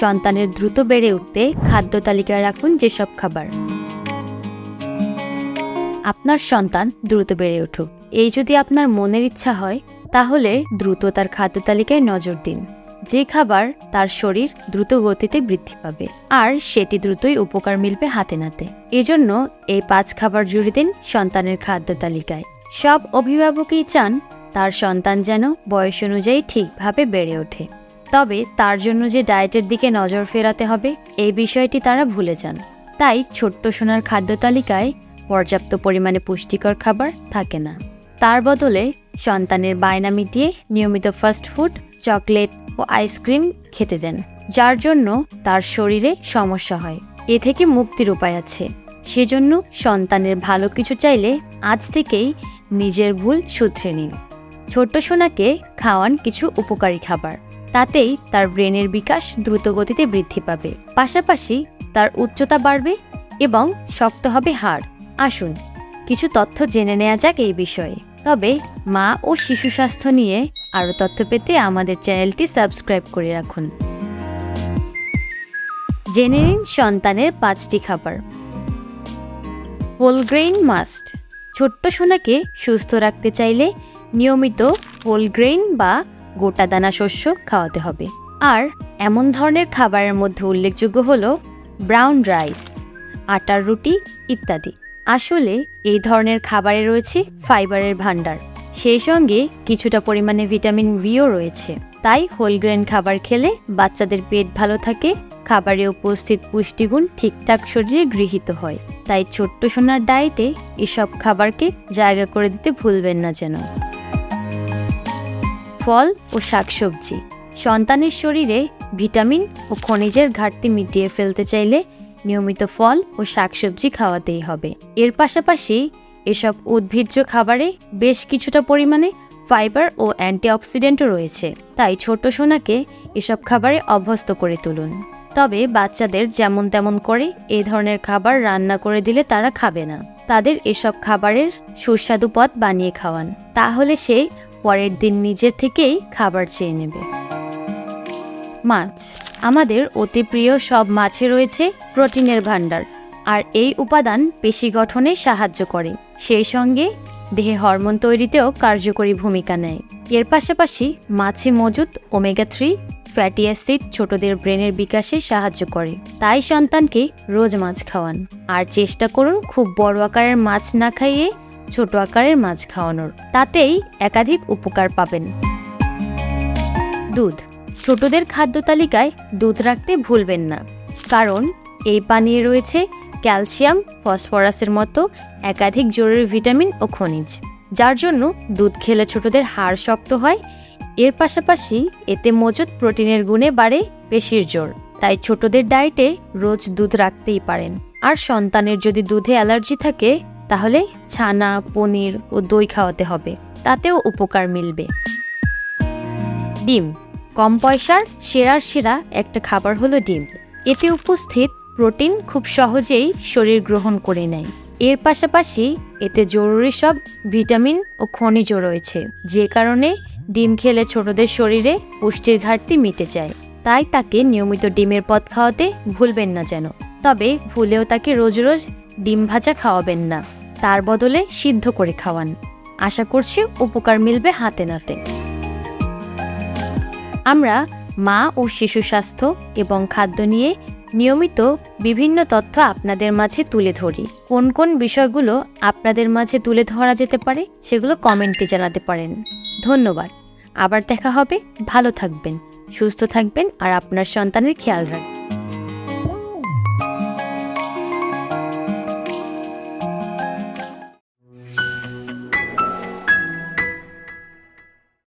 সন্তানের দ্রুত বেড়ে উঠতে খাদ্য তালিকায় রাখুন যেসব খাবার। আপনার সন্তান দ্রুত বেড়ে উঠুক, এই যদি আপনার মনের ইচ্ছা হয়, তাহলে দ্রুত তার খাদ্য তালিকায় নজর দিন। যে খাবার তার শরীর দ্রুত গতিতে বৃদ্ধি পাবে আর সেটি দ্রুতই উপকার মিলবে হাতে নাতে। এজন্য এই 5 খাবার জুড়ে দিন সন্তানের খাদ্য তালিকায়। সব অভিভাবকই চান তার সন্তান যেন বয়স অনুযায়ী ঠিকভাবে বেড়ে ওঠে, তবে তার জন্য যে ডায়েটের দিকে নজর ফেরাতে হবে এই বিষয়টি তারা ভুলে যান। তাই ছোট্ট সোনার খাদ্য তালিকায় পর্যাপ্ত পরিমাণে পুষ্টিকর খাবার থাকে না। তার বদলে সন্তানের বায়না মিটিয়ে নিয়মিত ফাস্ট ফুড, চকলেট ও আইসক্রিম খেতে দেন, যার জন্য তার শরীরে সমস্যা হয়। এ থেকে মুক্তির উপায় আছে। সেজন্য সন্তানের ভালো কিছু চাইলে আজ থেকেই নিজের ভুল শুধরে নিন। ছোট্ট সোনাকে খাওয়ান কিছু উপকারী খাবার, তাতেই তার ব্রেনের বিকাশ দ্রুত গতিতে বৃদ্ধি পাবে, পাশাপাশি তার উচ্চতা বাড়বে এবং শক্ত হবে হাড়। আসুন কিছু তথ্য জেনে নেওয়া যাক এই বিষয়ে। তবে মা ও শিশু স্বাস্থ্য নিয়ে আরও তথ্য পেতে আমাদের চ্যানেলটি সাবস্ক্রাইব করে রাখুন। জেনে নিন সন্তানের 5টি খাবার। Whole grain must. ছোট্ট সোনাকে সুস্থ রাখতে চাইলে নিয়মিত হোল গ্রেইন বা গোটা দানা শস্য খাওয়াতে হবে। আর এমন ধরনের খাবারের মধ্যে উল্লেখযোগ্য হলো ব্রাউন রাইস, আটার রুটি ইত্যাদি। আসলে এই ধরনের খাবারে রয়েছে ফাইবারের ভাণ্ডার, সেই সঙ্গে কিছুটা পরিমাণে ভিটামিন বিও রয়েছে। তাই হোল গ্রেন খাবার খেলে বাচ্চাদের পেট ভালো থাকে, খাবারে উপস্থিত পুষ্টিগুণ ঠিকঠাক শরীরে গৃহীত হয়। তাই ছোট্ট সোনার ডায়েটে এসব খাবারকে জায়গা করে দিতে ভুলবেন না যেন। ফল ও শাকসবজি। সন্তানের শরীরে ভিটামিন ও খনিজের ঘাটতি মিটিয়ে ফেলতে চাইলে নিয়মিত ফল ও শাকসবজি খাওয়াতেই হবে। এর পাশাপাশি এসব উদ্ভিজ্জ খাবারে বেশ কিছুটা পরিমাণে ফাইবার ও অ্যান্টিঅক্সিডেন্টও রয়েছে, তাই ছোট সোনাকে এসব খাবারে অভ্যস্ত করে তুলুন। তবে বাচ্চাদের যেমন তেমন করে এই ধরনের খাবার রান্না করে দিলে তারা খাবে না। তাদের এসব খাবারের সুস্বাদু পদ বানিয়ে খাওয়ান, তাহলে সে পরের দিন নিজের থেকেই খাবার চেয়ে নেবে। মাছ। আমাদের অতি প্রিয় সব মাছে রয়েছে প্রোটিনের ভাণ্ডার, আর এই উপাদান পেশি গঠনে সাহায্য করে, সেই সঙ্গে দেহে হরমোন তৈরিতেও কার্যকরী ভূমিকা নেয়। এর পাশাপাশি মাছে মজুদ ওমেগা 3 ফ্যাটি অ্যাসিড ছোটদের ব্রেনের বিকাশে সাহায্য করে। তাই সন্তানকে রোজ মাছ খাওয়ান, আর চেষ্টা করুন খুব বড় আকারের মাছ না খাইয়ে ছোট আকারের মাছ খাওয়ানোর, তাতেই একাধিক উপকার পাবেন। দুধ। ছোটদের খাদ্য তালিকায় দুধ রাখতে ভুলবেন না, কারণ এই পানীয়ে রয়েছে ক্যালসিয়াম, ফসফরাসের মতো একাধিক জরুরি ভিটামিন ও খনিজ, যার জন্য দুধ খেলে ছোটদের হাড় শক্ত হয়। এর পাশাপাশি এতে মজুদ প্রোটিনের গুণে বাড়ে পেশির জোর। তাই ছোটদের ডায়েটে রোজ দুধ রাখতেই পারেন। আর সন্তানের যদি দুধে অ্যালার্জি থাকে, তাহলে ছানা, পনির ও দই খাওয়াতে হবে, তাতেও উপকার মিলবে। ডিম। কম পয়সার সেরা একটা খাবার হলো ডিম। এতে উপস্থিত প্রোটিন খুব সহজেই শরীর গ্রহণ করে নেয়। এর পাশাপাশি এতে জরুরি সব ভিটামিন ও খনিজও রয়েছে, যে কারণে ডিম খেলে ছোটদের শরীরে পুষ্টির ঘাটতি মিটে যায়। তাই তাকে নিয়মিত ডিমের পদ খাওয়াতে ভুলবেন না যেন। তবে ভুলেও তাকে রোজ রোজ ডিম ভাজা খাওয়াবেন না, তার বদলে সিদ্ধ করে খাওয়ান। আশা করছি উপকার মিলবে হাতে নাতে। আমরা মা ও শিশু স্বাস্থ্য এবং খাদ্য নিয়ে নিয়মিত বিভিন্ন তথ্য আপনাদের মাঝে তুলে ধরি। কোন কোন বিষয়গুলো আপনাদের মাঝে তুলে ধরা যেতে পারে সেগুলো কমেন্টে জানাতে পারেন। ধন্যবাদ। আবার দেখা হবে। ভালো থাকবেন, সুস্থ থাকবেন আর আপনার সন্তানের খেয়াল রাখবেন।